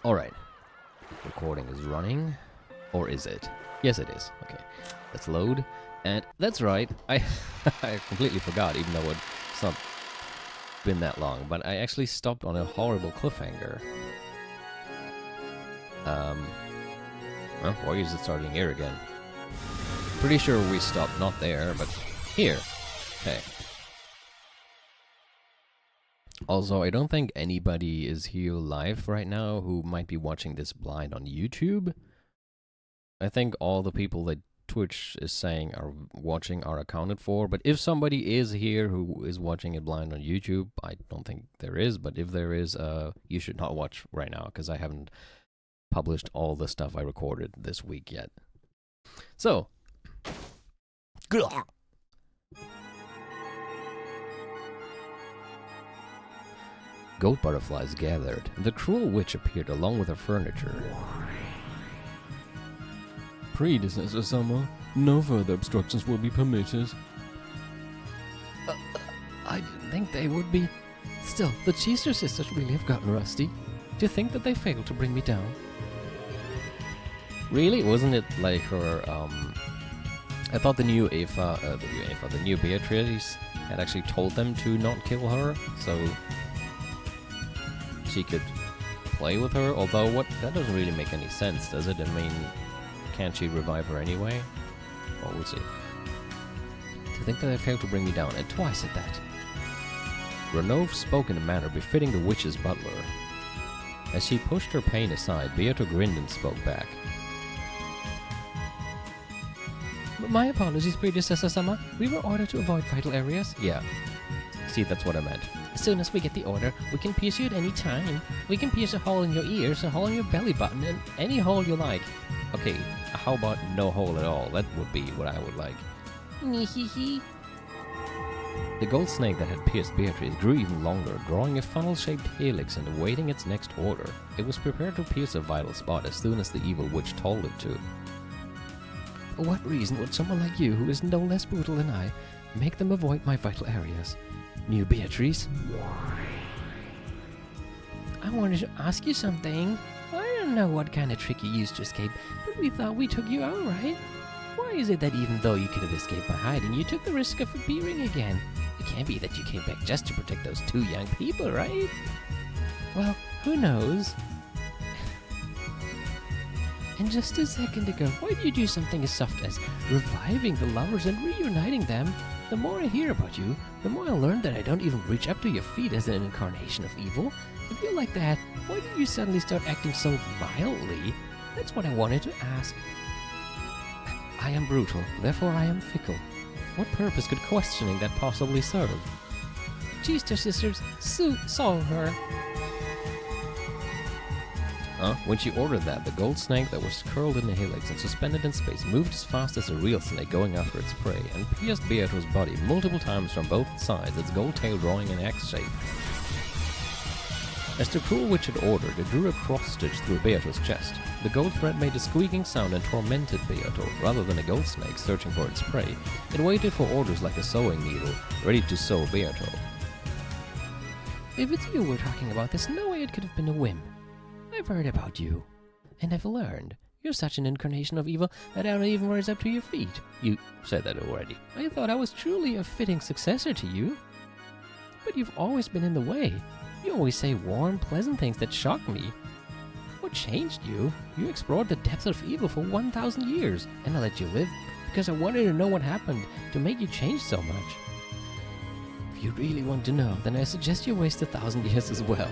Alright. Recording is running. Or is it? Yes, it is. Okay. Let's load. And that's right. I I completely forgot, even though it's not been that long. But I actually stopped on a horrible cliffhanger. Well, why is it starting here again? Pretty sure we stopped not there, but here. Okay. Also, I don't think anybody is here live right now who might be watching this blind on YouTube. I think all the people that Twitch is saying are watching are accounted for, but if somebody is here who is watching it blind on YouTube, I don't think there is, but if there is, you should not watch right now, because I haven't published all the stuff I recorded this week yet. So, goat butterflies gathered, and the cruel witch appeared along with her furniture. Predecessor Summer, no further obstructions will be permitted. I didn't think they would be. Still, the Cheester sisters really have gotten rusty. Do you think that they failed to bring me down? Really? Wasn't it like her, I thought the new the new Beatrice had actually told them to not kill her, so she could play with her, although that doesn't really make any sense, does it? I mean, can't she revive her anyway? Well, we'll see. To think that I failed to bring me down, and twice at that. Renove spoke in a manner befitting the witch's butler. As she pushed her pain aside, Beato grinned and spoke back. My apologies, Predecessor Summer. We were ordered to avoid vital areas. Yeah. See, that's what I meant. As soon as we get the order, we can pierce you at any time. We can pierce a hole in your ears, a hole in your belly button, and any hole you like. Okay, how about no hole at all? That would be what I would like. The gold snake that had pierced Beatrice grew even longer, drawing a funnel-shaped helix and awaiting its next order. It was prepared to pierce a vital spot as soon as the evil witch told it to. For what reason would someone like you, who is no less brutal than I, make them avoid my vital areas? New Beatrice? I wanted to ask you something. I don't know what kind of trick you used to escape, but we thought we took you out, right? Why is it that even though you could have escaped by hiding, you took the risk of appearing again? It can't be that you came back just to protect those two young people, right? Well, who knows? And just a second ago, why did you do something as soft as reviving the lovers and reuniting them? The more I hear about you, the more I learn that I don't even reach up to your feet as an incarnation of evil. If you're like that, why did you suddenly start acting so mildly? That's what I wanted to ask. I am brutal, therefore I am fickle. What purpose could questioning that possibly serve? Cheester sisters saw her. When she ordered that, the gold snake that was curled in a helix and suspended in space moved as fast as a real snake going after its prey and pierced Beato's body multiple times from both sides, its gold tail drawing an X shape. As the cruel witch had ordered, it drew a cross-stitch through Beato's chest. The gold thread made a squeaking sound and tormented Beato, rather than a gold snake searching for its prey. It waited for orders like a sewing needle, ready to sew Beato. If it's you we're talking about, there's no way it could have been a whim. I've heard about you, and I've learned. You're such an incarnation of evil that I don't even rise up to your feet. You said that already. I thought I was truly a fitting successor to you. But you've always been in the way. You always say warm, pleasant things that shock me. What changed you? You explored the depths of evil for 1,000 years, and I let you live because I wanted to know what happened to make you change so much. If you really want to know, then I suggest you waste 1,000 years as well.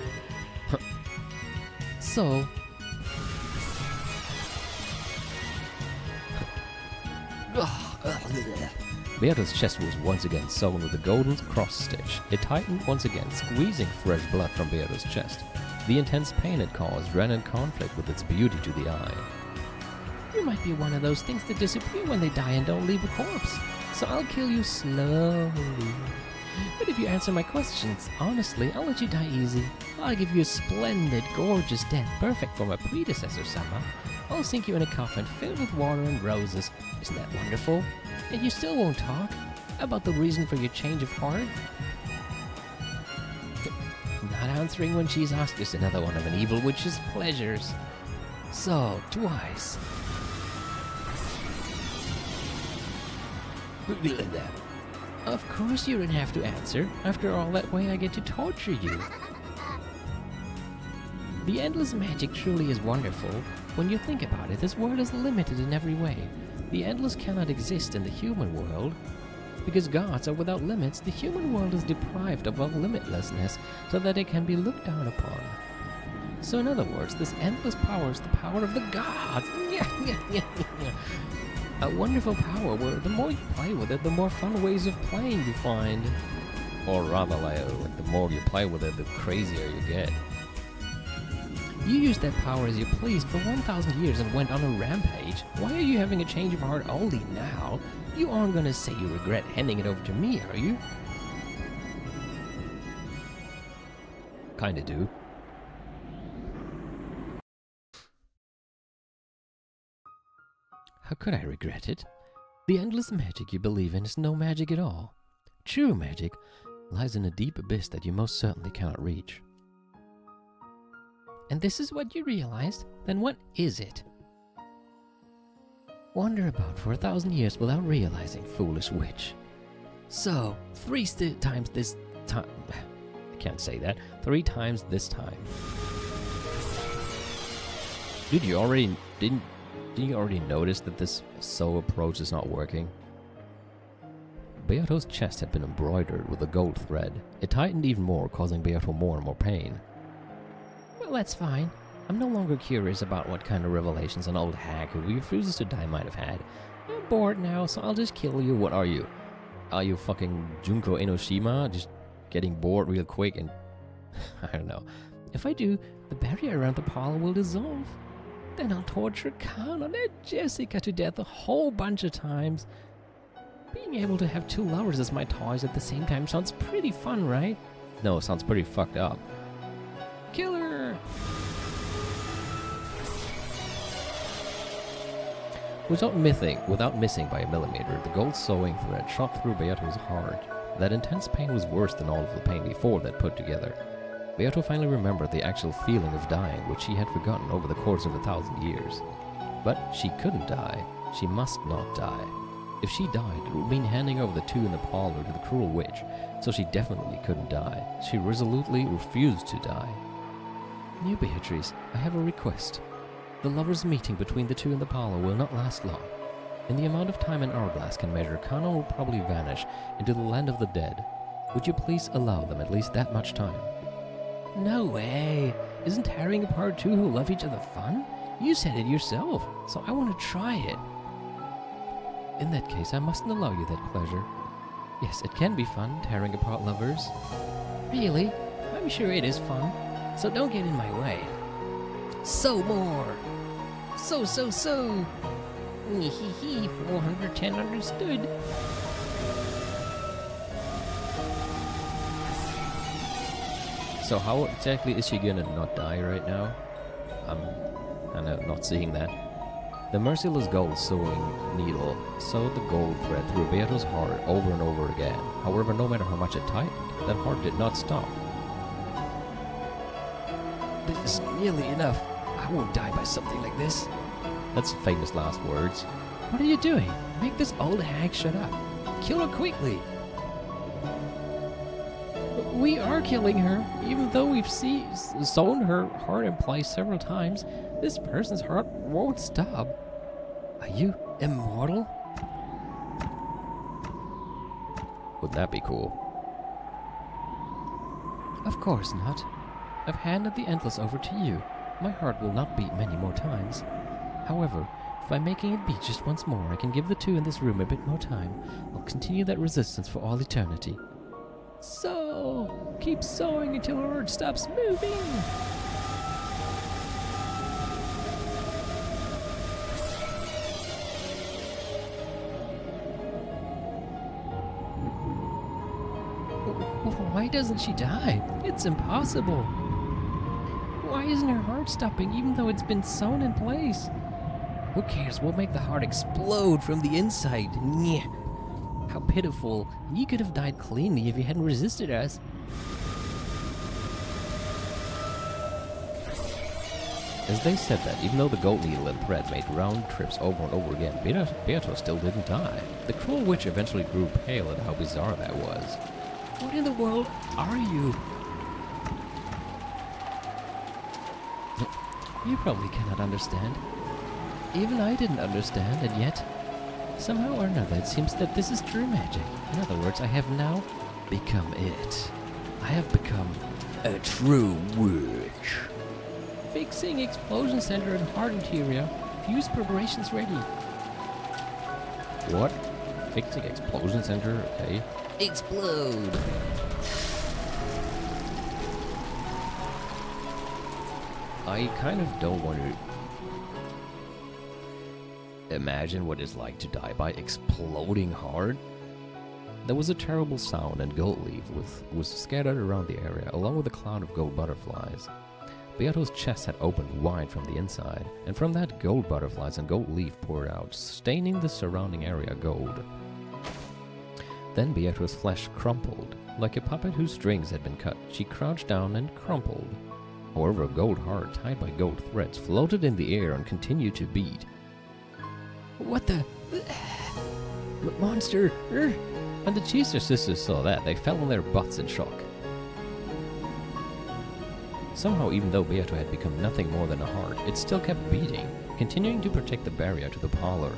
So, Beato's chest was once again sewn with a golden cross-stitch. It tightened once again, squeezing fresh blood from Beato's chest. The intense pain it caused ran in conflict with its beauty to the eye. You might be one of those things that disappear when they die and don't leave a corpse, so I'll kill you slowly. But if you answer my questions honestly, I'll let you die easy. I'll give you a splendid, gorgeous death, perfect for my predecessor, Summer. I'll sink you in a coffin filled with water and roses. Isn't that wonderful? And you still won't talk about the reason for your change of heart? Not answering when she's asked is another one of an evil witch's pleasures. So, twice. Of course you don't have to answer. After all, that way I get to torture you. The endless magic truly is wonderful. When you think about it, this world is limited in every way. The endless cannot exist in the human world. Because gods are without limits, the human world is deprived of all limitlessness so that it can be looked down upon. So in other words, this endless power is the power of the gods. A wonderful power where the more you play with it, the more fun ways of playing you find. Or rather, like the more you play with it, the crazier you get. You used that power as you pleased for 1,000 years and went on a rampage. Why are you having a change of heart only now? You aren't gonna say you regret handing it over to me, are you? Kinda do. How could I regret it? The endless magic you believe in is no magic at all. True magic lies in a deep abyss that you most certainly cannot reach. And this is what you realized? Then what is it? Wander about for 1,000 years without realizing, foolish witch. So, 3 times this time... I can't say that. 3 times this time. Dude, didn't you already notice that this sew approach is not working? Beato's chest had been embroidered with a gold thread. It tightened even more, causing Beato more and more pain. Well, that's fine. I'm no longer curious about what kind of revelations an old hag who refuses to die might have had. I'm bored now, so I'll just kill you. What are you? Are you fucking Junko Enoshima? Just getting bored real quick and... I don't know. If I do, the barrier around the parlor will dissolve. Then I'll torture Khan and Jessica to death a whole bunch of times. Being able to have 2 lovers as my toys at the same time sounds pretty fun, right? No, it sounds pretty fucked up. Kill her! Without missing by a millimeter, the gold sewing thread shot through Beato's heart. That intense pain was worse than all of the pain before that put together. Beato finally remembered the actual feeling of dying, which she had forgotten over the course of 1,000 years. But she couldn't die. She must not die. If she died, it would mean handing over the 2 in the parlor to the cruel witch, so she definitely couldn't die. She resolutely refused to die. New Beatrice, I have a request. The lovers' meeting between the 2 in the parlor will not last long. In the amount of time an hourglass can measure, Kana will probably vanish into the land of the dead. Would you please allow them at least that much time? No way! Isn't tearing apart 2 who love each other fun? You said it yourself, so I want to try it. In that case, I mustn't allow you that pleasure. Yes, it can be fun, tearing apart lovers. Really? I'm sure it is fun, so don't get in my way. So more! So! Hee 410 understood. So how exactly is she gonna not die right now? I'm kind of not seeing that. The merciless gold sewing needle sewed the gold thread through Beato's heart over and over again. However, no matter how much it tightened, that heart did not stop. This is nearly enough. I won't die by something like this. That's famous last words. What are you doing? Make this old hag shut up. Kill her quickly. We are killing her, even though we've sewn her heart in place several times. This person's heart won't stop. Are you immortal? Wouldn't that be cool? Of course not. I've handed the endless over to you. My heart will not beat many more times. However, if by making it beat just once more, I can give the 2 in this room a bit more time, I'll continue that resistance for all eternity. So, keep sewing until her heart stops moving. Why doesn't she die? It's impossible. Why isn't her heart stopping even though it's been sewn in place? Who cares? We'll make the heart explode from the inside. Nyeh. How pitiful. You could have died cleanly if you hadn't resisted us. As they said that, even though the gold needle and thread made round trips over and over again, Beato still didn't die. The cruel witch eventually grew pale at how bizarre that was. What in the world are you? You probably cannot understand. Even I didn't understand, and yet, somehow or another, it seems that this is true magic. In other words, I have now become it. I have become a true witch. Fixing explosion center and heart interior. Fuse preparations ready. What? Fixing explosion center? Okay. Explode! I kind of don't want to imagine what it's like to die by exploding hard. There was a terrible sound, and gold leaf was scattered around the area, along with a cloud of gold butterflies. Beato's chest had opened wide from the inside, and from that gold butterflies and gold leaf poured out, staining the surrounding area gold. Then Beato's flesh crumpled. Like a puppet whose strings had been cut, she crouched down and crumpled. However, a gold heart tied by gold threads floated in the air and continued to beat. What the... monster! When the Cheeser sisters saw that, they fell on their butts in shock. Somehow, even though Beato had become nothing more than a heart, it still kept beating, continuing to protect the barrier to the parlor.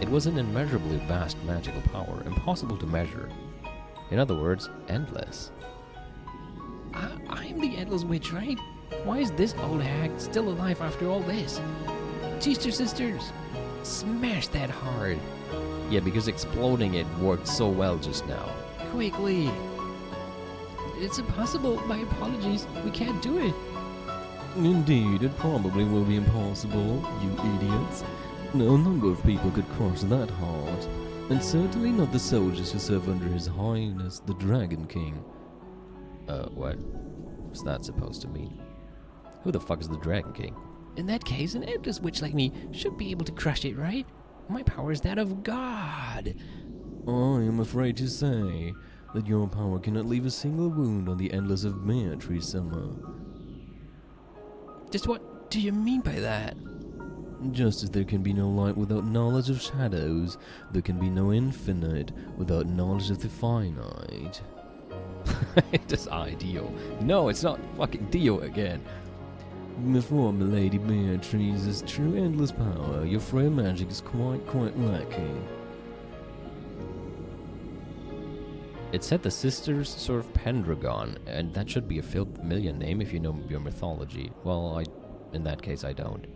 It was an immeasurably vast magical power, impossible to measure. In other words, endless. I'm the Endless Witch, right? Why is this old hag still alive after all this? Cheeser sisters, smash that hard. Yeah, because exploding it worked so well just now. Quickly! It's impossible. My apologies. We can't do it. Indeed, it probably will be impossible, you idiots. No number of people could crush that heart, and certainly not the soldiers who serve under His Highness, the Dragon King. What? What's that supposed to mean? Who the fuck is the Dragon King? In that case, an Endless Witch like me should be able to crush it, right? My power is that of God. I am afraid to say that your power cannot leave a single wound on the Endless of Beatrice Summer. Just what do you mean by that? Just as there can be no light without knowledge of shadows, there can be no infinite without knowledge of the finite. It is ideal. No, it's not fucking Dio again. Before Milady Beatrice's true endless power, your frail magic is quite lacking. It said the sisters serve Pendragon, and that should be a familiar name if you know your mythology. Well, in that case, I don't.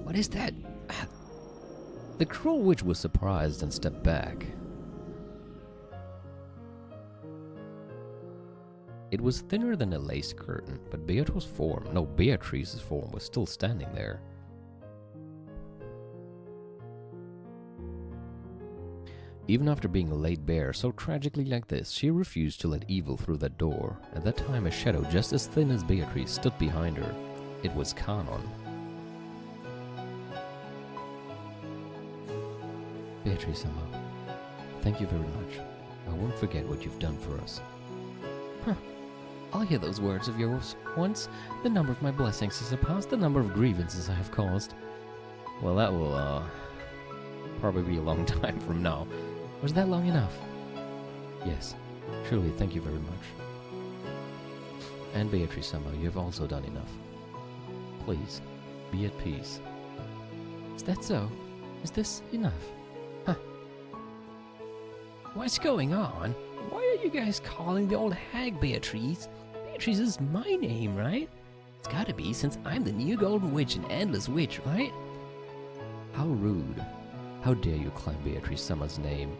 What is that? The cruel witch was surprised and stepped back. It was thinner than a lace curtain, but Beatrice's form was still standing there. Even after being laid bare so tragically like this, she refused to let evil through that door. At that time, a shadow just as thin as Beatrice stood behind her. It was Kanon. Beatrice, Emma, thank you very much. I won't forget what you've done for us. Huh. I'll hear those words of yours once the number of my blessings has surpassed the number of grievances I have caused. Well, that will, probably be a long time from now. Was that long enough? Yes, truly, thank you very much. And Beatrice, somehow, you have also done enough. Please, be at peace. Is that so? Is this enough? Huh. What's going on? Why are you guys calling the old hag Beatrice? Beatrice is my name, right? It's gotta be, since I'm the new Golden Witch and Endless Witch, right? How rude. How dare you claim Beatrice Summer's name?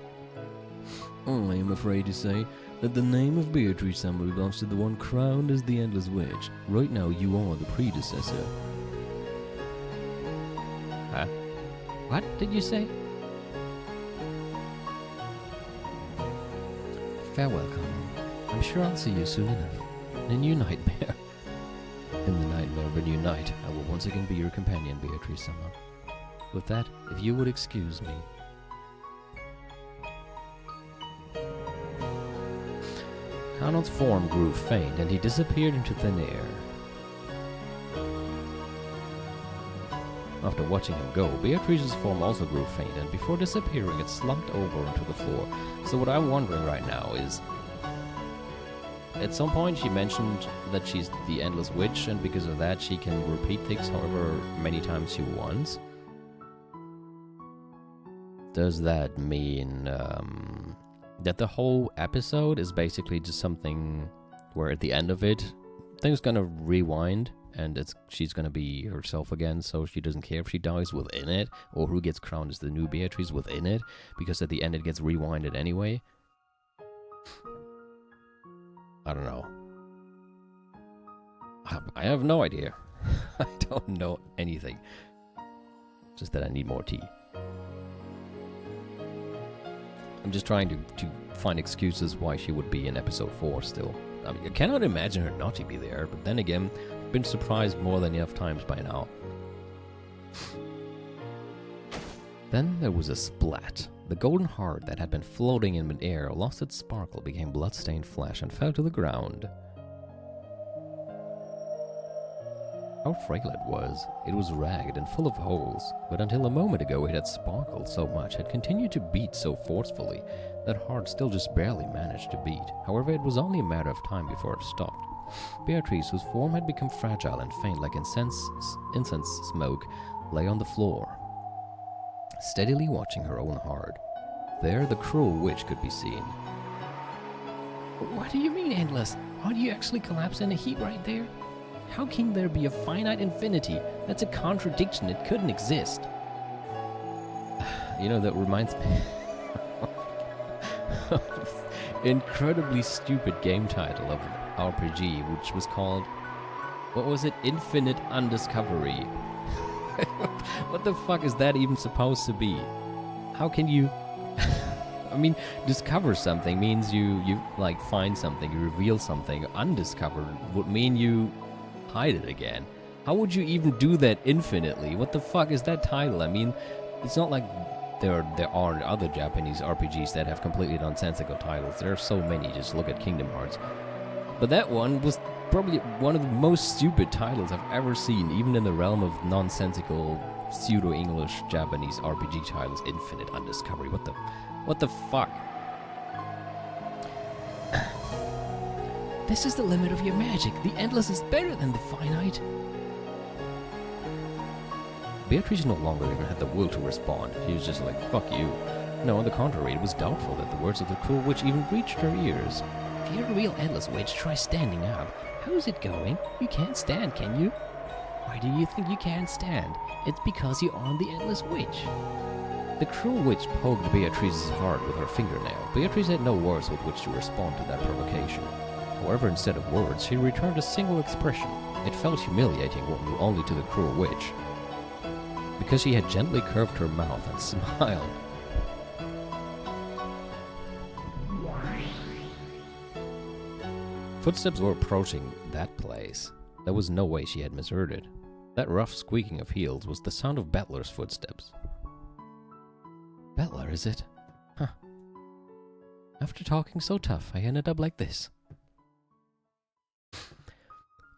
I am afraid to say that the name of Beatrice Summer belongs to the one crowned as the Endless Witch. Right now, you are the predecessor. Huh? What did you say? Farewell, Connor. I'm sure I'll see you soon enough. In a new nightmare. In the nightmare of a new night, I will once again be your companion, Beatrice Summer. With that, if you would excuse me. Connor's form grew faint, and he disappeared into thin air. After watching him go, Beatrice's form also grew faint, and before disappearing, it slumped over onto the floor. So what I'm wondering right now is, at some point she mentioned that she's the Endless Witch, and because of that she can repeat things however many times she wants. Does that mean that the whole episode is basically just something where at the end of it, things gonna rewind and she's gonna be herself again, so she doesn't care if she dies within it, or who gets crowned as the new Beatrice within it, because at the end it gets rewinded anyway? I don't know. I have no idea. I don't know anything. Just that I need more tea. I'm just trying to find excuses why she would be in episode 4 still. I mean, I cannot imagine her not to be there, but then again, I've been surprised more than enough times by now. Then there was a splat. The golden heart that had been floating in midair lost its sparkle, became blood-stained flesh, and fell to the ground. How frail it was. It was ragged and full of holes, but until a moment ago it had sparkled so much, had continued to beat so forcefully, that heart still just barely managed to beat. However, it was only a matter of time before it stopped. Beatrice, whose form had become fragile and faint like incense smoke, lay on the floor, steadily watching her own heart. There, the cruel witch could be seen. What do you mean, Endless? Aren't you actually collapsed in a heap right there? How can there be a finite infinity? That's a contradiction. It couldn't exist. You know, that reminds me of incredibly stupid game title of an RPG, which was called, what was it? Infinite Undiscovery. What the fuck is that even supposed to be? How can you... I mean, discover something means you like find something, you reveal something. Undiscovered would mean you hide it again. How would you even do that infinitely? What the fuck is that title? I mean, it's not like there aren't other Japanese RPGs that have completely nonsensical titles. There are so many, just look at Kingdom Hearts. But that one was probably one of the most stupid titles I've ever seen, even in the realm of nonsensical pseudo-English Japanese RPG titles. Infinite Undiscovery. What the fuck? This is the limit of your magic. The endless is better than the finite. Beatrice no longer even had the will to respond. She was just like, fuck you. No, on the contrary, it was doubtful that the words of the cruel witch even reached her ears. If you're a real endless witch, try standing up. How's it going? You can't stand, can you? Why do you think you can't stand? It's because you aren't the endless witch. The cruel witch poked Beatrice's heart with her fingernail. Beatrice had no words with which to respond to that provocation. However, instead of words, she returned a single expression. It felt humiliating only to the cruel witch, because she had gently curved her mouth and smiled. Footsteps were approaching that place. There was no way she had misheard it. That rough squeaking of heels was the sound of Bettler's footsteps. Bettler, is it? Huh. After talking so tough, I ended up like this.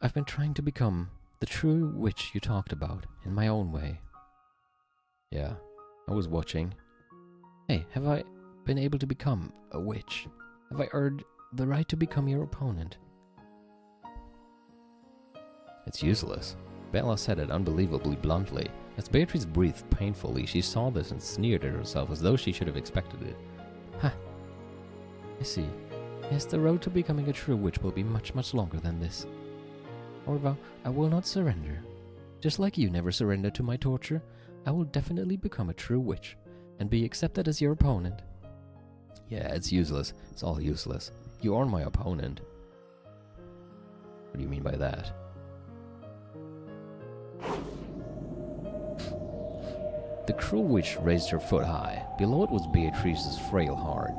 I've been trying to become the true witch you talked about, in my own way. Yeah, I was watching. Hey, have I been able to become a witch? Have I earned the right to become your opponent? It's useless. Bella said it unbelievably bluntly. As Beatrice breathed painfully, she saw this and sneered at herself as though she should have expected it. Ha! I see. Yes, the road to becoming a true witch will be much, much longer than this. However, I will not surrender. Just like you never surrendered to my torture, I will definitely become a true witch and be accepted as your opponent. Yeah, it's useless. It's all useless. You are my opponent. What do you mean by that? The cruel witch raised her foot high. Below it was Beatrice's frail heart.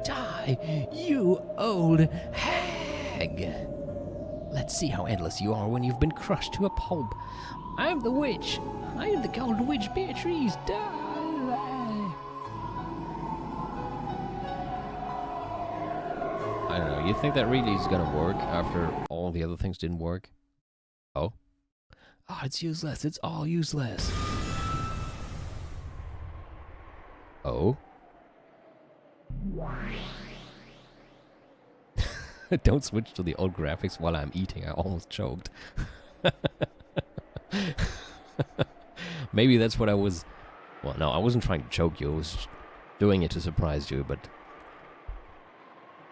Die, you old hag! Let's see how endless you are when you've been crushed to a pulp. I'm the witch. I am the golden witch, Beatrice. Die! I don't know. You think that really is gonna work after all the other things didn't work? Oh? Oh, it's useless. It's all useless. Oh? Don't switch to the old graphics while I'm eating. I almost choked. Maybe that's what I was... Well, no, I wasn't trying to choke you. I was doing it to surprise you, but...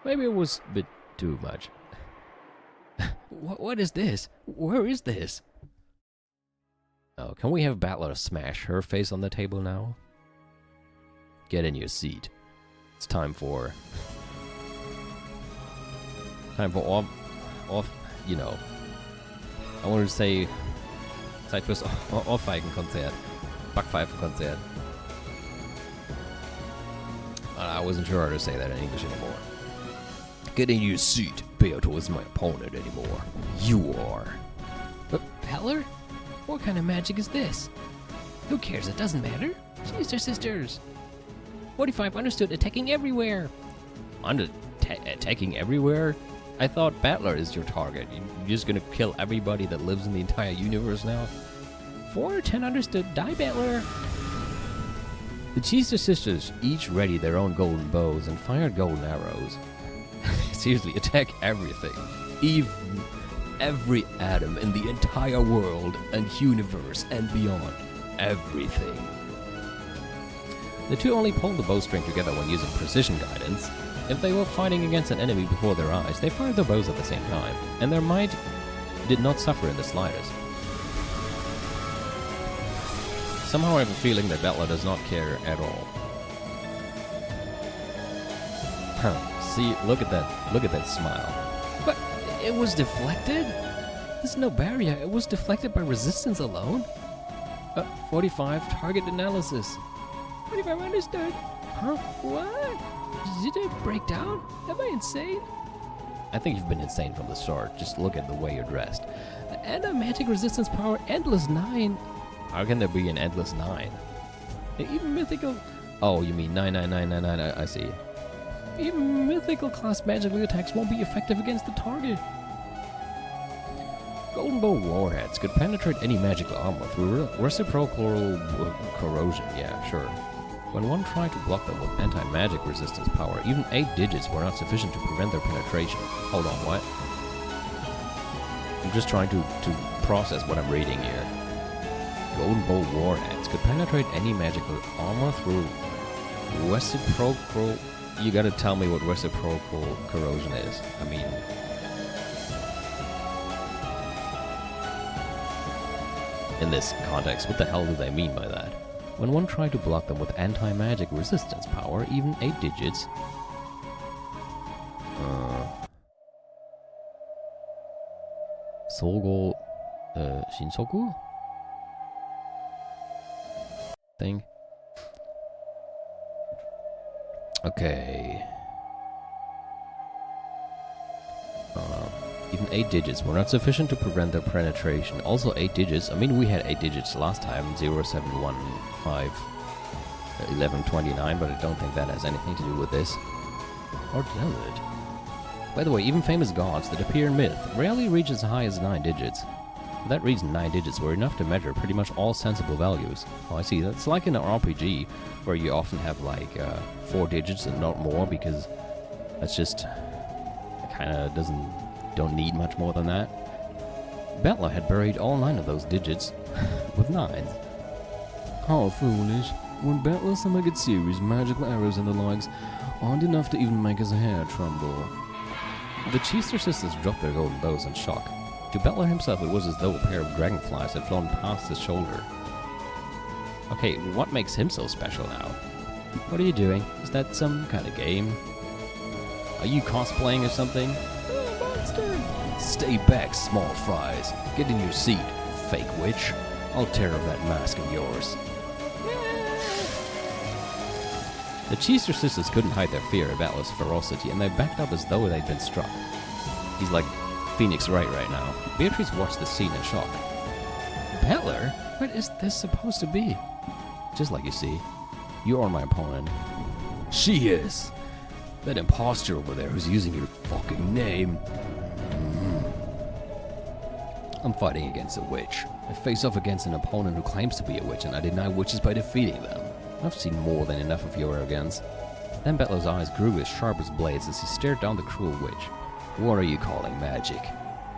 Maybe it was a bit too much. What is this? Where is this? Oh, can we have Battler smash her face on the table now? Get in your seat. It's time for off, you know. I wanted to say Zeit fürs Ohrfeigenkonzert. Backpfeifenkonzert. I wasn't sure how to say that in English anymore. Get in your seat. Beato isn't my opponent anymore. You are. But Battler? What kind of magic is this? Who cares? It doesn't matter. She's their sisters. 45 understood. Attacking everywhere. Attacking everywhere? I thought Battler is your target. You're just gonna kill everybody that lives in the entire universe now? 4 or 10 understood. Die, Battler. The Cheester sisters each readied their own golden bows and fired golden arrows. Seriously, attack everything. Even every atom in the entire world and universe and beyond. Everything. The two only pulled the bowstring together when using precision guidance. If they were fighting against an enemy before their eyes, they fired their bows at the same time, and their might did not suffer in the slightest. Somehow I have a feeling that Battler does not care at all. See, look at that smile. But it was deflected? There's no barrier, it was deflected by resistance alone? 45, target analysis. 45 understood. Huh? What? Did it break down? Am I insane? I think you've been insane from the start. Just look at the way you're dressed. Anti-magic resistance power, endless 9. How can there be an endless 9? Even mythical... Oh, you mean 99999, I see. Even mythical class magical attacks won't be effective against the target. Golden Bow warheads could penetrate any magical armor through reciprocal corrosion, yeah, sure. When one tried to block them with anti-magic resistance power, even 8 digits were not sufficient to prevent their penetration. Hold on, what? I'm just trying to process what I'm reading here. Golden Bow warheads could penetrate any magical armor through reciprocal... You gotta tell me what reciprocal corrosion is. I mean... In this context, what the hell do they mean by that? When one tried to block them with anti-magic resistance power, even 8 digits... Sogo... Shinsoku? Thing? Okay... Even 8 digits were not sufficient to prevent their penetration. Also 8 digits, I mean we had 8 digits last time, 0715 1129, but I don't think that has anything to do with this. Or does it? By the way, even famous gods that appear in myth rarely reach as high as 9 digits. For that reason, 9 digits were enough to measure pretty much all sensible values. Oh, I see, that's like in an RPG, where you often have like 4 digits and not more, because that's just kinda don't need much more than that. Battler had buried all 9 of those digits with 9s. How foolish. When Battler some get serious, magical arrows and the likes aren't enough to even make his hair tremble. The Cheester sisters dropped their golden bows in shock. To Battler himself, it was as though a pair of dragonflies had flown past his shoulder. Okay, what makes him so special now? What are you doing? Is that some kind of game? Are you cosplaying or something? Stay back, small fries. Get in your seat, fake witch. I'll tear off that mask of yours. The Cheester sisters couldn't hide their fear of Battler's ferocity, and they backed up as though they'd been struck. He's like Phoenix Wright right now. Beatrice watched the scene in shock. Battler? What is this supposed to be? Just like you see, you are my opponent. She is. That imposter over there who's using your fucking name. I'm fighting against a witch. I face off against an opponent who claims to be a witch, and I deny witches by defeating them. I've seen more than enough of your arrogance. Then Bettler's eyes grew as sharp as blades as he stared down the cruel witch. What are you calling magic?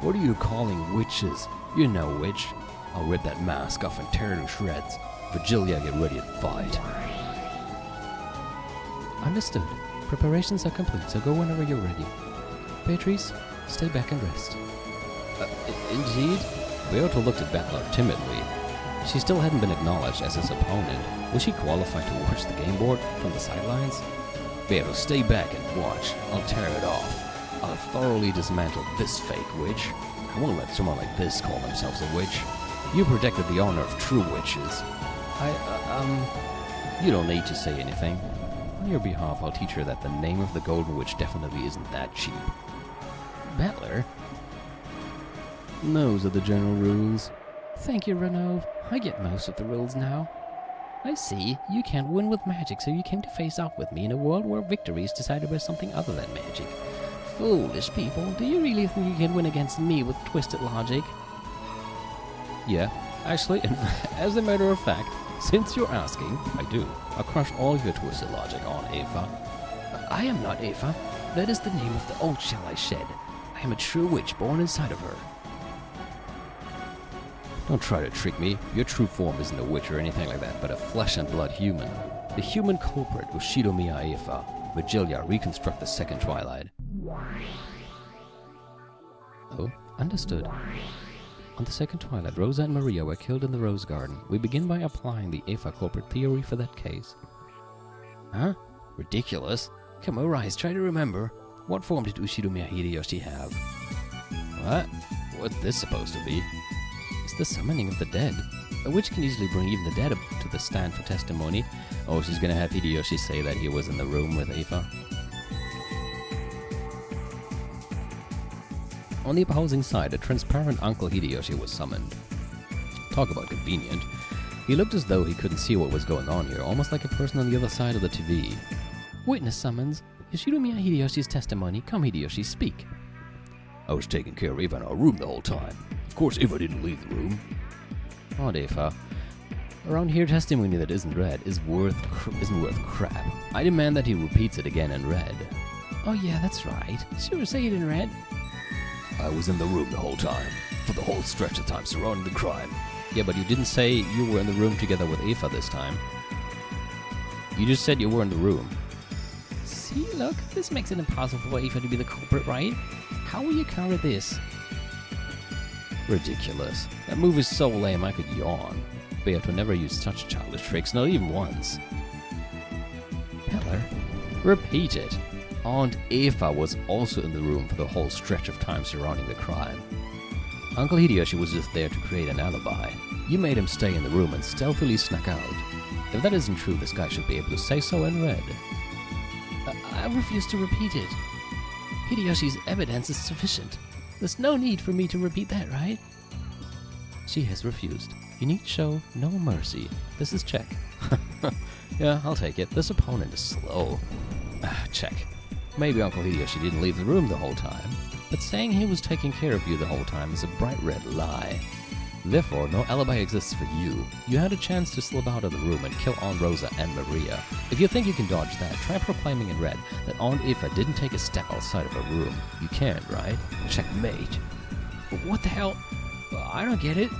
What are you calling witches? You're no witch. I'll rip that mask off and tear it to shreds. Virgilia, get ready to fight. Understood. Preparations are complete, so go whenever you're ready. Beatrice, stay back and rest. Indeed? Beato looked at Bettler timidly. She still hadn't been acknowledged as his opponent. Was she qualified to watch the game board from the sidelines? Beato, stay back and watch. I'll tear it off. I'll thoroughly dismantle this fake witch. I won't let someone like this call themselves a witch. You protected the honor of true witches. You don't need to say anything. On your behalf, I'll teach her that the name of the Golden Witch definitely isn't that cheap. Bettler? Those are the general rules. Thank you, Renov. I get most of the rules now. I see. You can't win with magic, so you came to face off with me in a world where victory is decided by something other than magic. Foolish people. Do you really think you can win against me with twisted logic? Yeah, actually, as a matter of fact, since you're asking, I do. I'll crush all of your twisted logic on Aoife. I am not Aoife. That is the name of the old shell I shed. I am a true witch born inside of her. Don't try to trick me. Your true form isn't a witch or anything like that, but a flesh and blood human. The human culprit was Shidomiya Aoife. Virgilia, reconstruct the second twilight. Oh, understood. On the second twilight, Rosa and Maria were killed in the Rose Garden. We begin by applying the Aoife culprit theory for that case. Huh? Ridiculous. Come on, Rise, try to remember. What form did Ushidomiya Hideyoshi have? What? What's this supposed to be? It's the summoning of the dead. A witch can easily bring even the dead up to the stand for testimony. Oh, she's gonna have Hideyoshi say that he was in the room with Aoife. On the opposing side, a transparent Uncle Hideyoshi was summoned. Talk about convenient. He looked as though he couldn't see what was going on here, almost like a person on the other side of the TV. Witness summons. Yoshidomiya Hideyoshi's testimony. Come, Hideyoshi, speak. I was taking care of Eva in our room the whole time. Of course, Eva didn't leave the room. Oh, Aoife. Around here, testimony that isn't read isn't worth crap. I demand that he repeats it again in red. Oh yeah, that's right. Sure, say it in red. I was in the room the whole time, for the whole stretch of time surrounding the crime. Yeah, but you didn't say you were in the room together with Aoife this time. You just said you were in the room. See, look, this makes it impossible for Aoife to be the culprit, right? How will you counter this? Ridiculous. That move is so lame I could yawn. Beato never used such childish tricks, not even once. Peller? Repeat it. Aunt Aoife was also in the room for the whole stretch of time surrounding the crime. Uncle Hideyoshi was just there to create an alibi. You made him stay in the room and stealthily snuck out. If that isn't true, this guy should be able to say so in red. I refuse to repeat it. Hideyoshi's evidence is sufficient. There's no need for me to repeat that, right? She has refused. You need show no mercy. This is check. Yeah, I'll take it. This opponent is slow. Check. Maybe Uncle Hideyoshi didn't leave the room the whole time, but saying he was taking care of you the whole time is a bright red lie. Therefore, no alibi exists for you. You had a chance to slip out of the room and kill Aunt Rosa and Maria. If you think you can dodge that, try proclaiming in red that Aunt Aoife didn't take a step outside of her room. You can't, right? Checkmate. What the hell? I don't get it.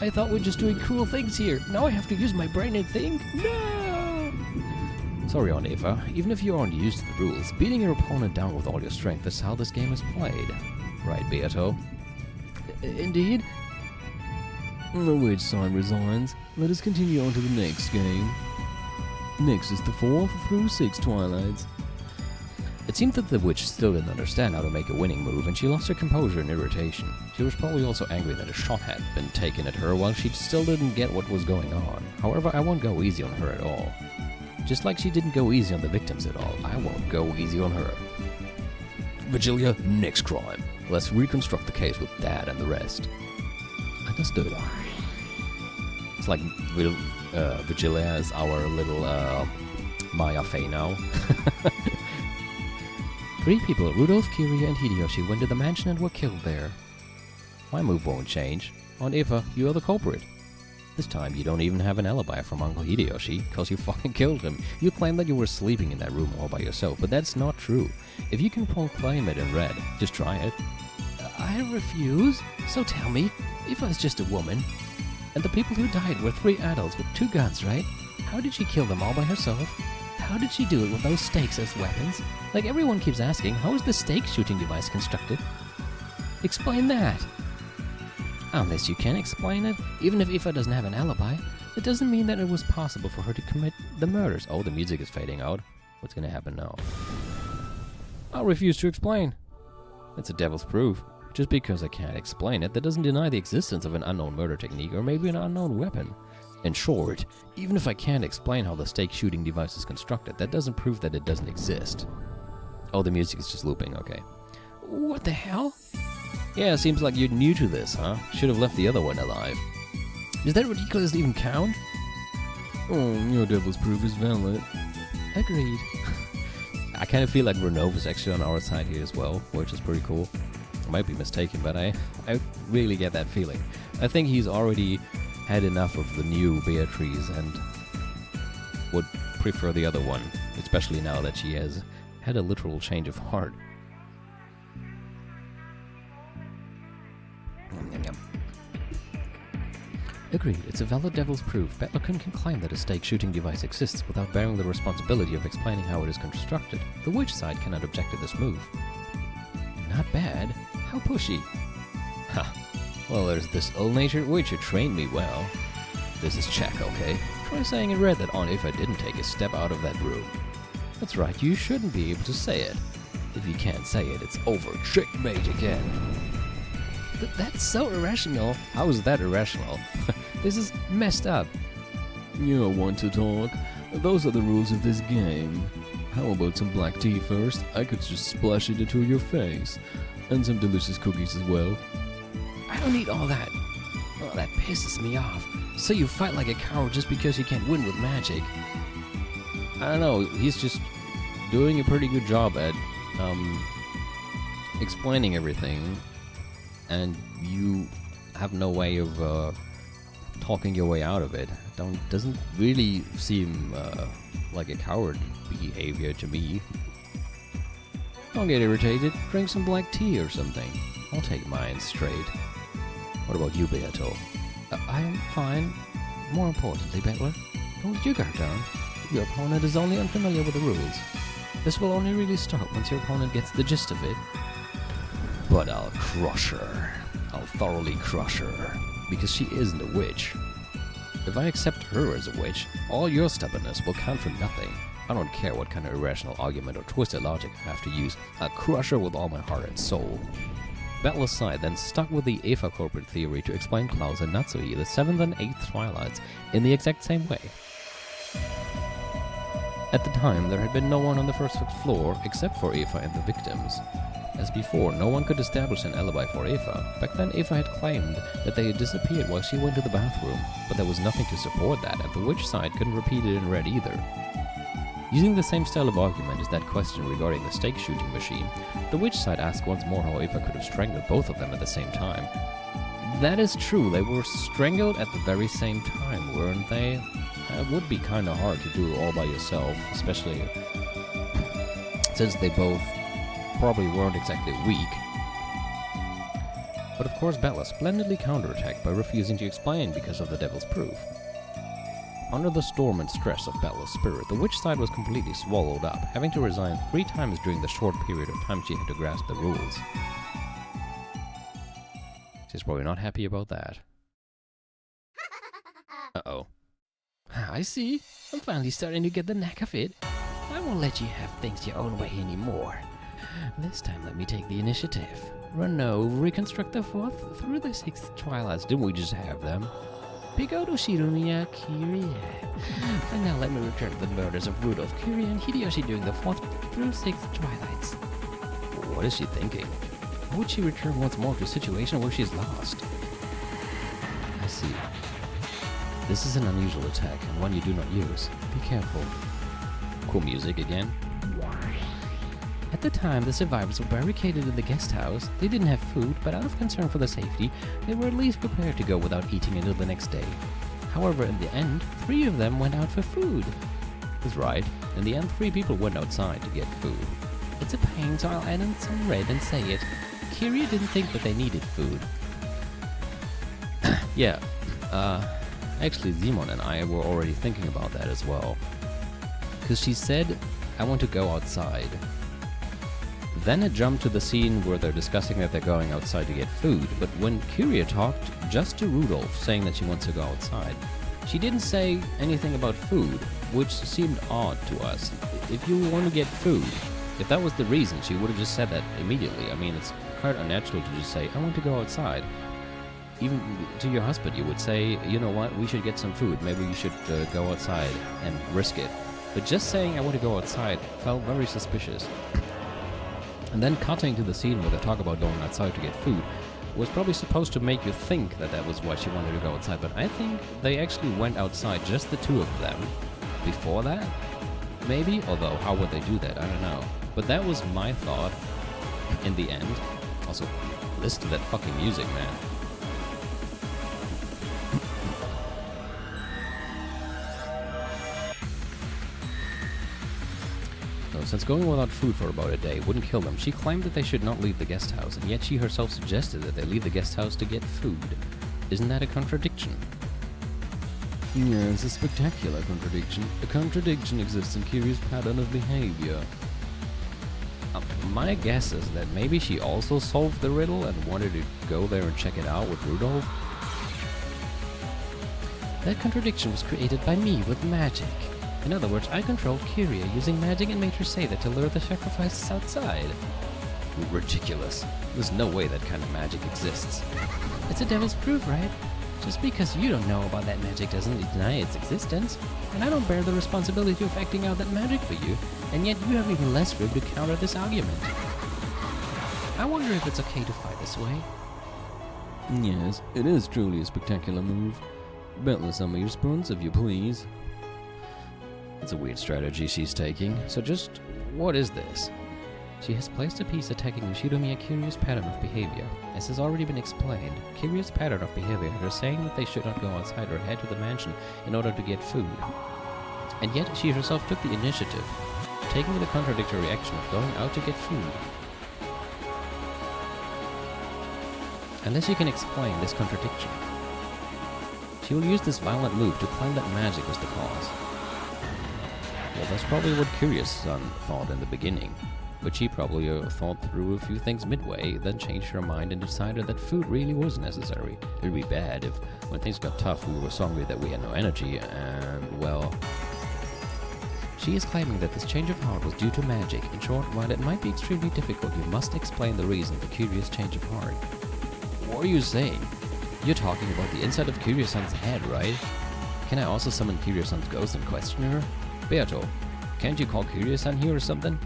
I thought we're just doing cool things here. Now I have to use my brain and think? No! Sorry, Aunt Aoife. Even if you aren't used to the rules, beating your opponent down with all your strength is how this game is played. Right, Beato? Indeed. The witch side resigns. Let us continue on to the next game. Next is the 4th through 6 twilights. It seemed that the witch still didn't understand how to make a winning move, and she lost her composure in irritation. She was probably also angry that a shot had been taken at her while she still didn't get what was going on. However, I won't go easy on her at all. Just like she didn't go easy on the victims at all, I won't go easy on her. Virgilia, next crime. Let's reconstruct the case with Dad and the rest. Understood. It's like Virgilia is our little Maya Fey now. 3 people, Rudolph, Kiria, and Hideyoshi, went to the mansion and were killed there. My move won't change. On Eva, you are the culprit. This time, you don't even have an alibi from Uncle Hideyoshi, because you fucking killed him. You claim that you were sleeping in that room all by yourself, but that's not true. If you can proclaim it in red, just try it. I refuse. So tell me, Eva is just a woman. And the people who died were 3 adults with 2 guns, right? How did she kill them all by herself? How did she do it with those stakes as weapons? Like everyone keeps asking, how is the stake shooting device constructed? Explain that. Unless you can explain it, even if Eva doesn't have an alibi, it doesn't mean that it was possible for her to commit the murders. Oh, the music is fading out. What's gonna happen now? I'll refuse to explain. That's a devil's proof. Just because I can't explain it, that doesn't deny the existence of an unknown murder technique or maybe an unknown weapon. In short, even if I can't explain how the stake shooting device is constructed, that doesn't prove that it doesn't exist. Oh, the music is just looping, okay. What the hell? Yeah, seems like you're new to this, huh? Should have left the other one alive. Does that ridiculous even count? Oh, your devil's proof is valid. Agreed. I kind of feel like Renov is actually on our side here as well, which is pretty cool. I might be mistaken, but I really get that feeling. I think he's already had enough of the new Beatrice and would prefer the other one, especially now that she has had a literal change of heart. Agreed, it's a valid devil's proof. Betlocan can claim that a stake shooting device exists without bearing the responsibility of explaining how it is constructed. The witch side cannot object to this move. Not bad. How pushy. Ha. Well, there's this ill-natured witch who trained me well. This is check, okay? Try saying in red that Aunt Eva didn't take a step out of that room. That's right, you shouldn't be able to say it. If you can't say it, it's over. Checkmate again. That's so irrational. How is that irrational? This is messed up. You don't want to talk. Those are the rules of this game. How about some black tea first? I could just splash it into your face. And some delicious cookies as well. I don't need all that. Oh, that pisses me off. So you fight like a coward just because you can't win with magic. I don't know, he's just doing a pretty good job at explaining everything. And you have no way of talking your way out of it. Doesn't really seem like a coward behavior to me. Don't get irritated. Drink some black tea or something. I'll take mine straight. What about you, Beato? I am fine. More importantly, Bettler, don't let your guard down. Your opponent is only unfamiliar with the rules. This will only really start once your opponent gets the gist of it. But I'll crush her. I'll thoroughly crush her. Because she isn't a witch. If I accept her as a witch, all your stubbornness will count for nothing. I don't care what kind of irrational argument or twisted logic I have to use. I'll crush her with all my heart and soul. Battler's side then stuck with the Eva corporate theory to explain Klaus and Natsui, the 7th and 8th Twilights, in the exact same way. At the time, there had been no one on the first floor except for Eva and the victims. As before, no one could establish an alibi for Eva. Back then, Eva had claimed that they had disappeared while she went to the bathroom, but there was nothing to support that, and the witch side couldn't repeat it in red either. Using the same style of argument as that question regarding the stake shooting machine, the witch side asked once more how Eva could have strangled both of them at the same time. That is true, they were strangled at the very same time, weren't they? It would be kinda hard to do it all by yourself, especially since they both probably weren't exactly weak. But of course Bella splendidly counterattacked by refusing to explain because of the devil's proof. Under the storm and stress of Bella's spirit, the witch side was completely swallowed up, having to resign 3 times during the short period of time she had to grasp the rules. She's probably not happy about that. Uh-oh. I see. I'm finally starting to get the knack of it. I won't let you have things your own way anymore. This time let me take the initiative. Renault, reconstruct the 4th through the 6th Twilights. Didn't we just have them? Pigoto Shiromiya Kiria. And now let me return to the murders of Rudolph, Kiria, and Hideyoshi during the 4th through 6th Twilights. What is she thinking? Why would she return once more to a situation where she's lost? I see. This is an unusual attack, and one you do not use. Be careful. Cool music again. At the time, the survivors were barricaded in the guest house. They didn't have food, but out of concern for their safety, they were at least prepared to go without eating until the next day. However, in the end, 3 of them went out for food. That's right. In the end, 3 people went outside to get food. It's a pain, so I'll add in some red and say it. Kyria didn't think that they needed food. Yeah, actually Zimon and I were already thinking about that as well. Because she said, I want to go outside. Then it jumped to the scene where they're discussing that they're going outside to get food, but when Kyria talked just to Rudolph, saying that she wants to go outside, she didn't say anything about food, which seemed odd to us. If you want to get food, if that was the reason, she would have just said that immediately. I mean, it's quite unnatural to just say, I want to go outside. Even to your husband, you would say, you know what, we should get some food. Maybe you should go outside and risk it. But just saying, I want to go outside, felt very suspicious. And then cutting to the scene where they talk about going outside to get food was probably supposed to make you think that that was why she wanted to go outside. But I think they actually went outside, just the 2 of them, before that. Maybe, although how would they do that? I don't know. But that was my thought in the end. Also, listen to that fucking music, man. Since going without food for about a day wouldn't kill them, she claimed that they should not leave the guest house, and yet she herself suggested that they leave the guest house to get food. Isn't that a contradiction? Yeah, it's a spectacular contradiction. A contradiction exists in Kyria's pattern of behavior. My guess is that maybe she also solved the riddle and wanted to go there and check it out with Rudolph. That contradiction was created by me with magic. In other words, I controlled Kyria using magic and made her say that to lure the sacrifices outside. Ridiculous. There's no way that kind of magic exists. It's a devil's proof, right? Just because you don't know about that magic doesn't deny its existence. And I don't bear the responsibility of acting out that magic for you, and yet you have even less room to counter this argument. I wonder if it's okay to fight this way. Yes, it is truly a spectacular move. Better some of your response, if you please. It's a weird strategy she's taking. So just, what is this? She has placed a piece attacking Yoshidomi Kyria's pattern of behavior. As has already been explained, Kyria's pattern of behavior had her saying that they should not go outside or head to the mansion in order to get food. And yet she herself took the initiative, taking the contradictory action of going out to get food. Unless you can explain this contradiction, she will use this violent move to claim that magic was the cause. Well, that's probably what Kyria's son thought in the beginning. But she probably thought through a few things midway, then changed her mind and decided that food really was necessary. It would be bad if, when things got tough, we were so hungry that we had no energy, and, well... She is claiming that this change of heart was due to magic. In short, while it might be extremely difficult, you must explain the reason for Kyria's change of heart. What are you saying? You're talking about the inside of Kyria-san's head, right? Can I also summon Kyria-san's ghost and question her? Beato, can't you call Kyria-san here or something?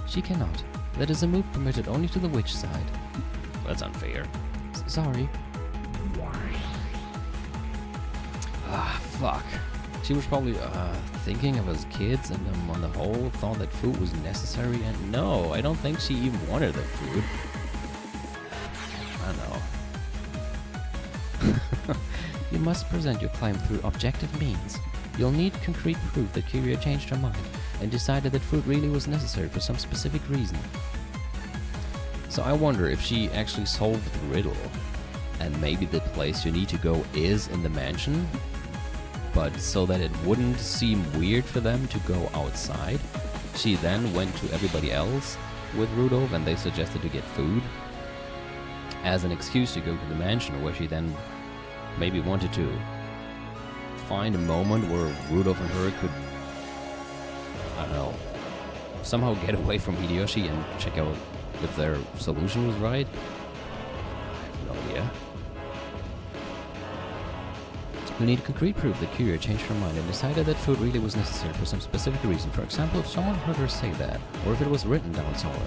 She cannot. That is a move permitted only to the witch side. That's unfair. Sorry. Ah, fuck. She was probably thinking of us kids and on the whole thought that food was necessary, and no, I don't think she even wanted the food. I know. You must present your claim through objective means. You'll need concrete proof that Kyria changed her mind and decided that food really was necessary for some specific reason. So I wonder if she actually solved the riddle, and maybe the place you need to go is in the mansion, but so that it wouldn't seem weird for them to go outside, she then went to everybody else with Rudolph and they suggested to get food as an excuse to go to the mansion, where she then maybe wanted to find a moment where Rudolph and her could, I don't know, somehow get away from Hideyoshi and check out if their solution was right. I have no idea. You'll need concrete proof that Kyria changed her mind and decided that food really was necessary for some specific reason. For example, if someone heard her say that, or if it was written down somewhere.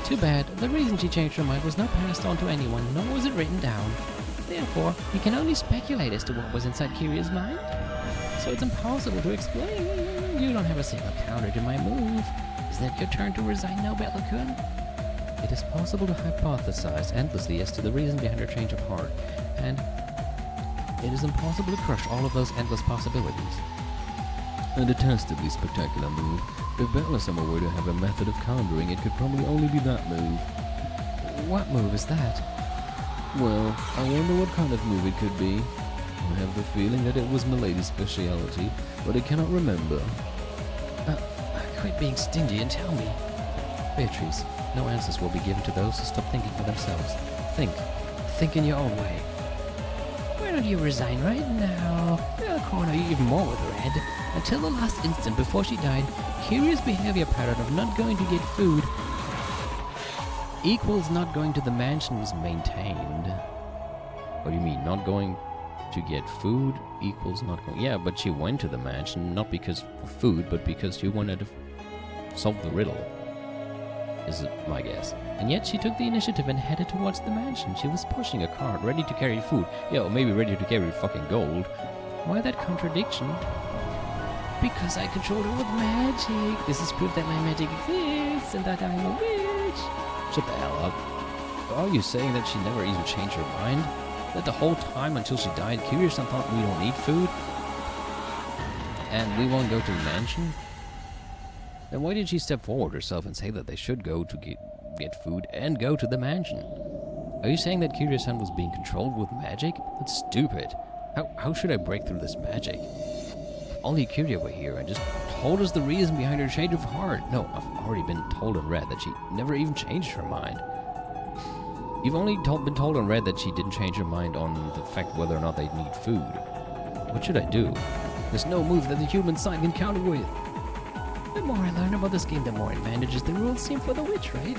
Too bad. The reason she changed her mind was not passed on to anyone, nor was it written down. Therefore, we can only speculate as to what was inside Kyria's mind. So it's impossible to explain. You don't have a single counter to my move. Is Isn't it your turn to resign now, Bellacun? It is possible to hypothesize endlessly as to the reason behind her change of heart, and it is impossible to crush all of those endless possibilities. A detestably spectacular move. If Bellosummer were to have a method of countering, it could probably only be that move. What move is that? Well, I wonder what kind of move it could be. I have the feeling that it was Milady's speciality, but I cannot remember. Quit being stingy and tell me. Beatrice, no answers will be given to those who stop thinking for themselves. Think. Think in your own way. Why don't you resign right now? I'll corner you even more with Red. Until the last instant before she died, curious behavior pattern of not going to get food equals not going to the mansion was maintained. What do you mean, not going to get food equals not going? Yeah, but she went to the mansion not because of food, but because she wanted to solve the riddle, is my guess. And yet she took the initiative and headed towards the mansion. She was pushing a cart, ready to carry food. Yeah, or maybe ready to carry fucking gold. Why that contradiction? Because I control her with magic. This is proof that my magic exists and that I'm a witch. Shut the hell up. Are you saying that she never even changed her mind? That the whole time until she died, Kiryu-san thought we don't need food? And we won't go to the mansion? Then why did she step forward herself and say that they should go to get food and go to the mansion? Are you saying that Kiryu-san was being controlled with magic? That's stupid. How should I break through this magic? If only Kiryu were here and just told us the reason behind her change of heart. No, I've already been told and read that she never even changed her mind. You've only been told and read that she didn't change her mind on the fact whether or not they need food. What should I do? There's no move that the human side can counter with. The more I learn about this game, the more advantages the rules seem for the witch, right?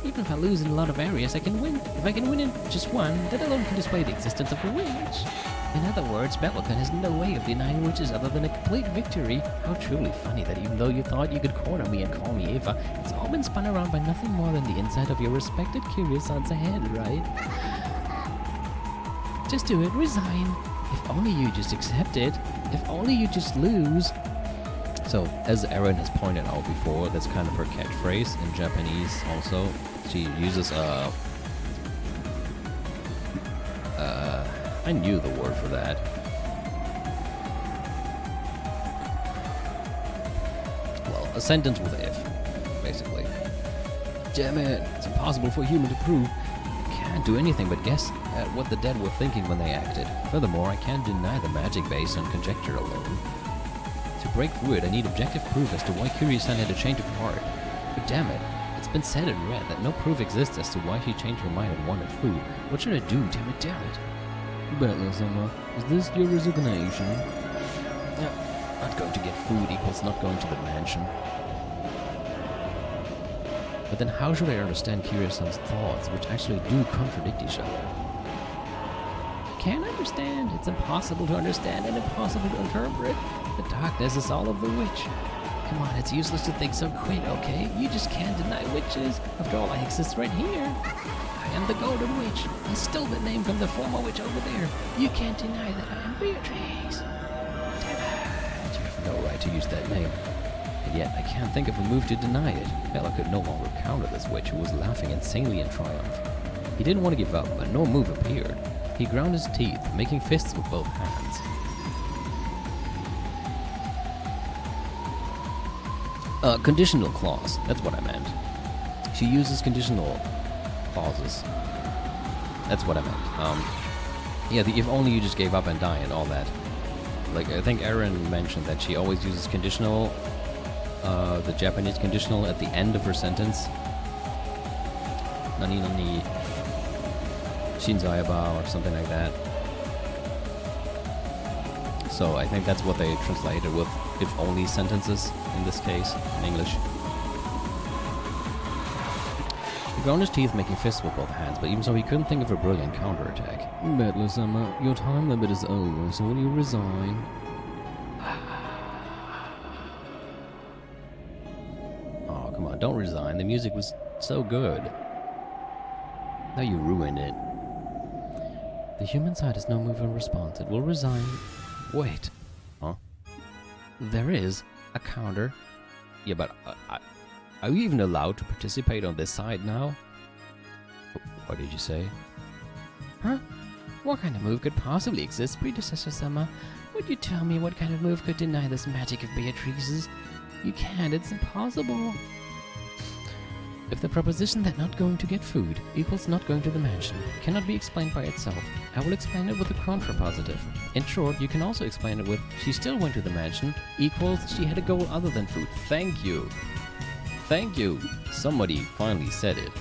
Even if I lose in a lot of areas, I can win. If I can win in just one, that alone can display the existence of a witch. In other words, Bellacun has no way of denying witches other than a complete victory. How truly funny that even though you thought you could corner me and call me Ava, it's all been spun around by nothing more than the inside of your respected Kiryu-san's head, right? Just do it, resign. If only you just accept it. If only you just lose. So, as Erin has pointed out before, that's kind of her catchphrase in Japanese also. She uses I knew the word for that. Well, a sentence with if, basically. Damn it, it's impossible for a human to prove. I can't do anything but guess at what the dead were thinking when they acted. Furthermore, I can't deny the magic based on conjecture alone. To break through it, I need objective proof as to why Kiryu-san had a change of heart. But damn it, it's been said and read that no proof exists as to why she changed her mind and wanted food. What should I do? Damn it, damn it. Bellosummer, is this your resignation? Yeah, not going to get food equals not going to the mansion. But then how should I understand Kiryu-san's thoughts, which actually do contradict each other? Can't understand. It's impossible to understand and impossible to interpret. The darkness is all of the witch. Come on, it's useless to think so quick, okay? You just can't deny witches. After all, I exist right here. I am the Golden Witch. I stole the name from the former witch over there. You can't deny that I am Beatrice. Damn it. You have no right to use that name. And yet, I can't think of a move to deny it. Bella could no longer counter this witch who was laughing insanely in triumph. He didn't want to give up, but no move appeared. He ground his teeth, making fists with both hands. Conditional clause. That's what I meant. She uses conditional clauses. That's what I meant. Yeah, the if only you just gave up and die and all that. Like, I think Erin mentioned that she always uses conditional, the Japanese conditional at the end of her sentence. Nani nani shinzaiba or something like that. So I think that's what they translated with if only sentences in this case, in English. He ground his teeth, making fists with both hands, but even so he couldn't think of a brilliant counterattack. Bellosummer, your time limit is over, so will you resign? Oh, come on, don't resign. The music was so good. Now you ruined it. The human side has no move in response. It will resign. Wait. Huh? There is a counter. Yeah, but Are you even allowed to participate on this side now? What did you say? Huh? What kind of move could possibly exist, Predecessor Summer? Would you tell me what kind of move could deny this magic of Beatrice's? You can't, it's impossible. If the proposition that not going to get food equals not going to the mansion cannot be explained by itself, I will explain it with a contrapositive. In short, you can also explain it with she still went to the mansion equals she had a goal other than food. Thank you. Thank you. Somebody finally said it.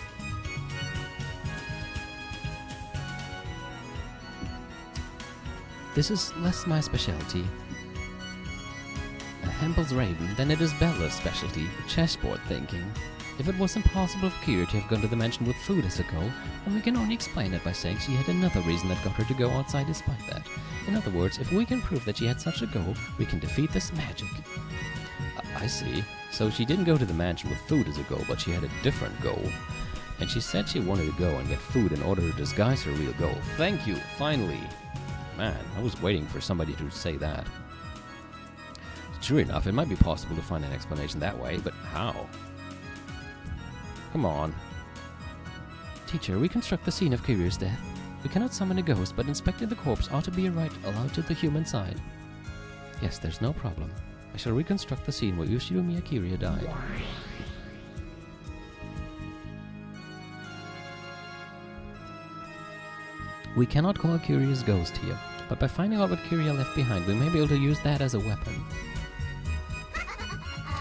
This is less my specialty. Hempel's Raven, then it is Bella's specialty, chessboard thinking. If it was impossible for Kira to have gone to the mansion with food as a goal, then we can only explain it by saying she had another reason that got her to go outside despite that. In other words, if we can prove that she had such a goal, we can defeat this magic. I see. So she didn't go to the mansion with food as a goal, but she had a different goal. And she said she wanted to go and get food in order to disguise her real goal. Thank you, finally. Man, I was waiting for somebody to say that. True enough, it might be possible to find an explanation that way, but how? Come on. Teacher, reconstruct the scene of Kiri's death. We cannot summon a ghost, but inspecting the corpse ought to be a right allowed to the human side. Yes, there's no problem. I shall reconstruct the scene where Yoshiromi Akiria died. We cannot call Kiria's ghost here, but by finding out what Kiria left behind, we may be able to use that as a weapon.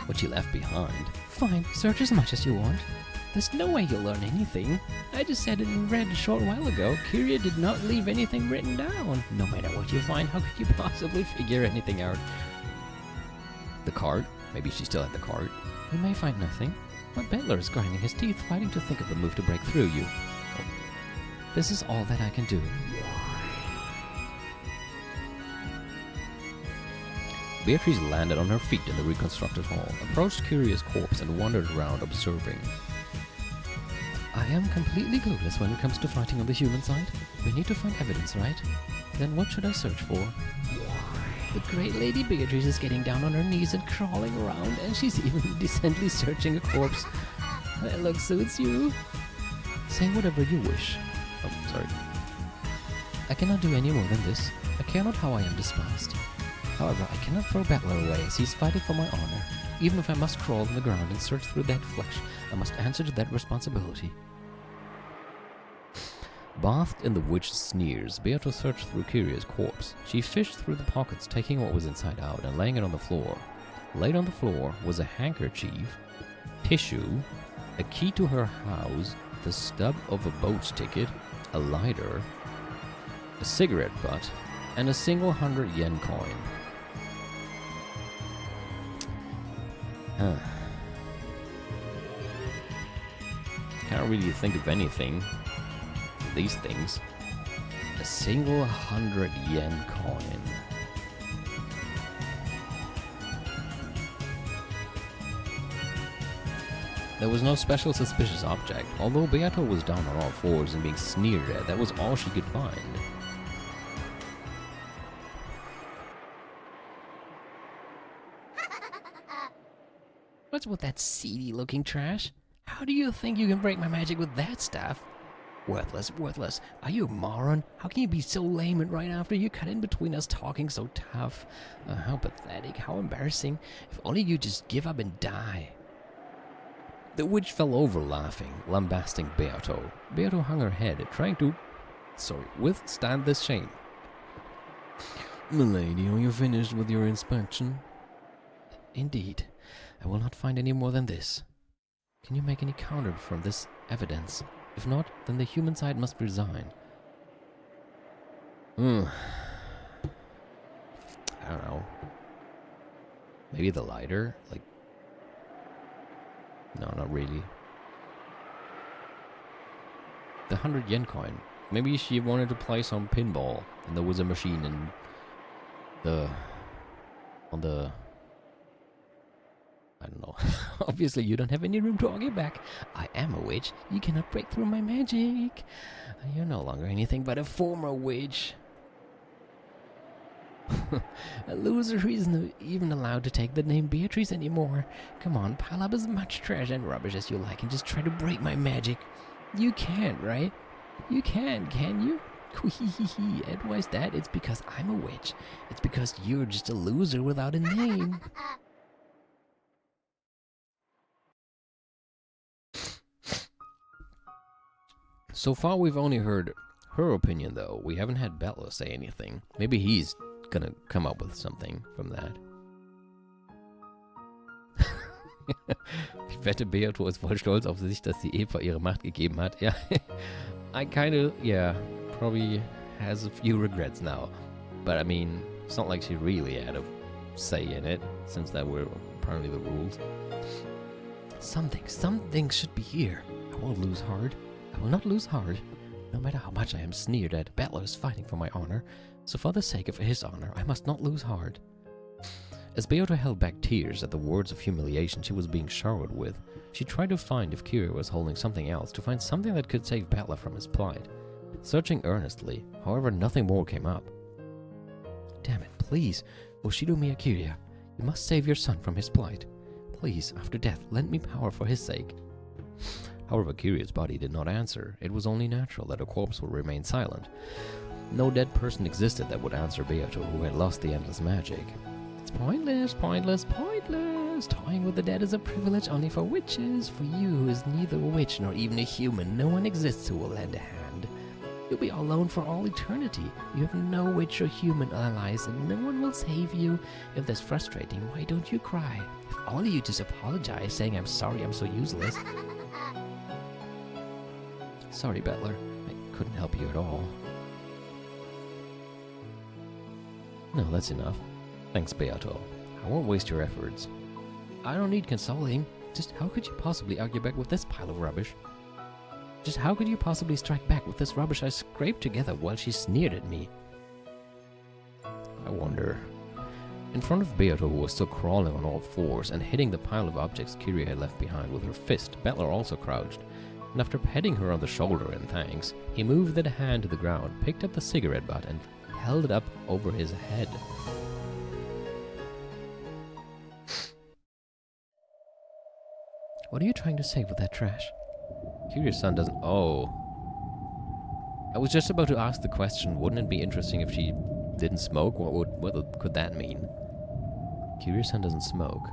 What she left behind? Fine, search as much as you want. There's no way you'll learn anything. I just said it in red a short while ago. Kiria did not leave anything written down. No matter what you find, how could you possibly figure anything out? The cart? Maybe she's still at the cart. We may find nothing. But Butler is grinding his teeth, fighting to think of a move to break through you. This is all that I can do. Beatrice landed on her feet in the reconstructed hall, approached Kiria's corpse and wandered around observing. I am completely clueless when it comes to fighting on the human side. We need to find evidence, right? Then what should I search for? The great Lady Beatrice is getting down on her knees and crawling around, and she's even decently searching a corpse. That look suits you. Say whatever you wish. Oh, sorry. I cannot do any more than this. I care not how I am despised. However, I cannot throw Battler away as he's fighting for my honor. Even if I must crawl on the ground and search through dead flesh, I must answer to that responsibility. Bathed in the witch's sneers, Beato searched through Kiria's corpse. She fished through the pockets, taking what was inside out and laying it on the floor. Laid on the floor was a handkerchief, tissue, a key to her house, the stub of a boat ticket, a lighter, a cigarette butt, and a single 100-yen coin. Can't really think of anything. These things. A single 100-yen coin. There was no special suspicious object, although Beato was down on all fours and being sneered at. That was all she could find. What's with that seedy-looking trash? How do you think you can break my magic with that stuff? Worthless, worthless. Are you a moron? How can you be so lame and right after you cut in between us talking so tough? How pathetic, how embarrassing. If only you just give up and die. The witch fell over laughing, lambasting Beato. Beato hung her head, trying to, withstand this shame. Milady, are you finished with your inspection? Indeed. I will not find any more than this. Can you make any counter from this evidence? If not, then the human side must resign. I don't know. Maybe the lighter? Like... No, not really. The 100-yen coin. Maybe she wanted to play some pinball, and there was a machine in the... on the... I don't know. Obviously, you don't have any room to argue back. I am a witch. You cannot break through my magic. You're no longer anything but a former witch. A loser who isn't even allowed to take the name Beatrice anymore. Come on, pile up as much trash and rubbish as you like and just try to break my magic. You can't, right? You can you? And why's that? It's because I'm a witch. It's because you're just a loser without a name. So far we've only heard her opinion though. We haven't had Bella say anything. Maybe he's gonna come up with something from that. Ich wette, Beato ist voll stolz auf sich, dass sie Eva ihre Macht gegeben hat. Ja, I kinda, yeah, probably has a few regrets now. But I mean, it's not like she really had a say in it, since that were apparently the rules. Something should be here. I won't lose heart. I will not lose heart. No matter how much I am sneered at, Bella is fighting for my honor. So for the sake of his honor, I must not lose heart. As Beata held back tears at the words of humiliation she was being showered with, she tried to find if Kyria was holding something else, to find something that could save Bella from his plight. Searching earnestly, however, nothing more came up. Damn it, please, Oshido Miya Kyria, you must save your son from his plight. Please, after death, lend me power for his sake. However, Kyria's body did not answer. It was only natural that a corpse would remain silent. No dead person existed that would answer Beato, who had lost the endless magic. It's pointless. Toying with the dead is a privilege only for witches. For you, who is neither a witch nor even a human, no one exists who will lend a hand. You'll be alone for all eternity. You have no witch or human allies, and no one will save you. If that's frustrating, why don't you cry? If only you just apologize, saying, I'm sorry, I'm so useless. Sorry, Bettler. I couldn't help you at all. No, that's enough. Thanks, Beato. I won't waste your efforts. I don't need consoling. Just how could you possibly argue back with this pile of rubbish? Just how could you possibly strike back with this rubbish I scraped together while she sneered at me? I wonder. In front of Beato, who was still crawling on all fours and hitting the pile of objects Kyria had left behind with her fist, Bettler also crouched. And after patting her on the shoulder in thanks, he moved the hand to the ground, picked up the cigarette butt, and held it up over his head. What are you trying to say with that trash? Kyria's son doesn't... Oh. I was just about to ask the question, wouldn't it be interesting if she didn't smoke? What could that mean? Kyria's son doesn't smoke.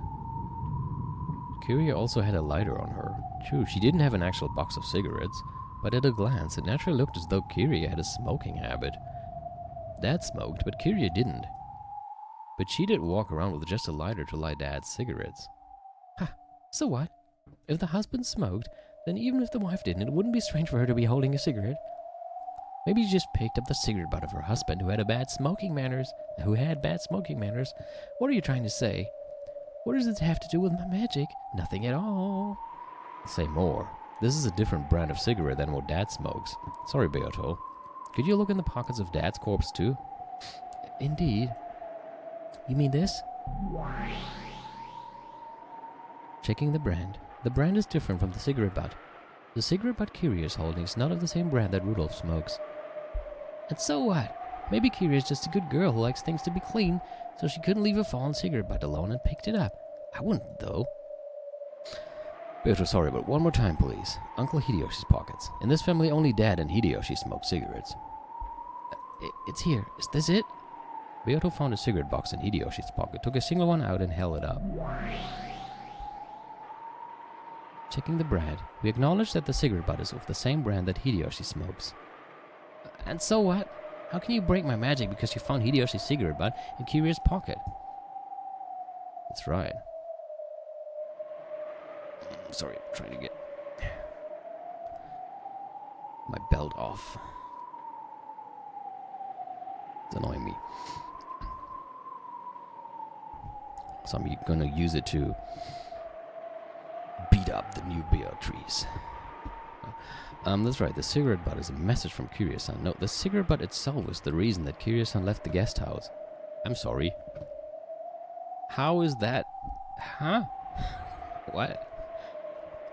Kyria also had a lighter on her. True, she didn't have an actual box of cigarettes, but at a glance it naturally looked as though Kyria had a smoking habit. Dad smoked, but Kyria didn't. But she did walk around with just a lighter to light Dad's cigarettes. Ha! So what? If the husband smoked, then even if the wife didn't, it wouldn't be strange for her to be holding a cigarette. Maybe she just picked up the cigarette butt of her husband who had bad smoking manners. What are you trying to say? What does it have to do with my magic? Nothing at all. Say more. This is a different brand of cigarette than what Dad smokes. Sorry, Beato. Could you look in the pockets of Dad's corpse too? Indeed. You mean this? Checking the brand. The brand is different from the cigarette butt. The cigarette butt Kyria is holding is not of the same brand that Rudolph smokes. And so what? Maybe Kyria is just a good girl who likes things to be clean, so she couldn't leave a fallen cigarette butt alone and picked it up. I wouldn't, though. Beato, sorry, but one more time, please. Uncle Hideyoshi's pockets. In this family, only Dad and Hideyoshi smoke cigarettes. It's here. Is this it? Beato found a cigarette box in Hideyoshi's pocket, took a single one out and held it up. Checking the brand, we acknowledge that the cigarette butt is of the same brand that Hideyoshi smokes. And so what? How can you break my magic because you found Hideyoshi's cigarette butt in Kyria's pocket? That's right. Sorry, I'm trying to get my belt off. It's annoying me. So I'm gonna use it to beat up the new Beatrice. That's right, the cigarette butt is a message from Kyria-san. No, the cigarette butt itself was the reason that Kyria-san left the guest house. I'm sorry. How is that? Huh? What?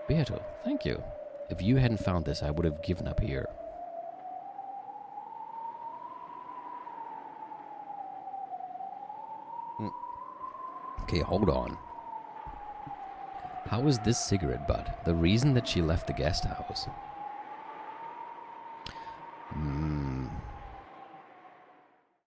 Beato, thank you. If you hadn't found this, I would have given up here. Okay, hold on. How is this cigarette butt the reason that she left the guest house?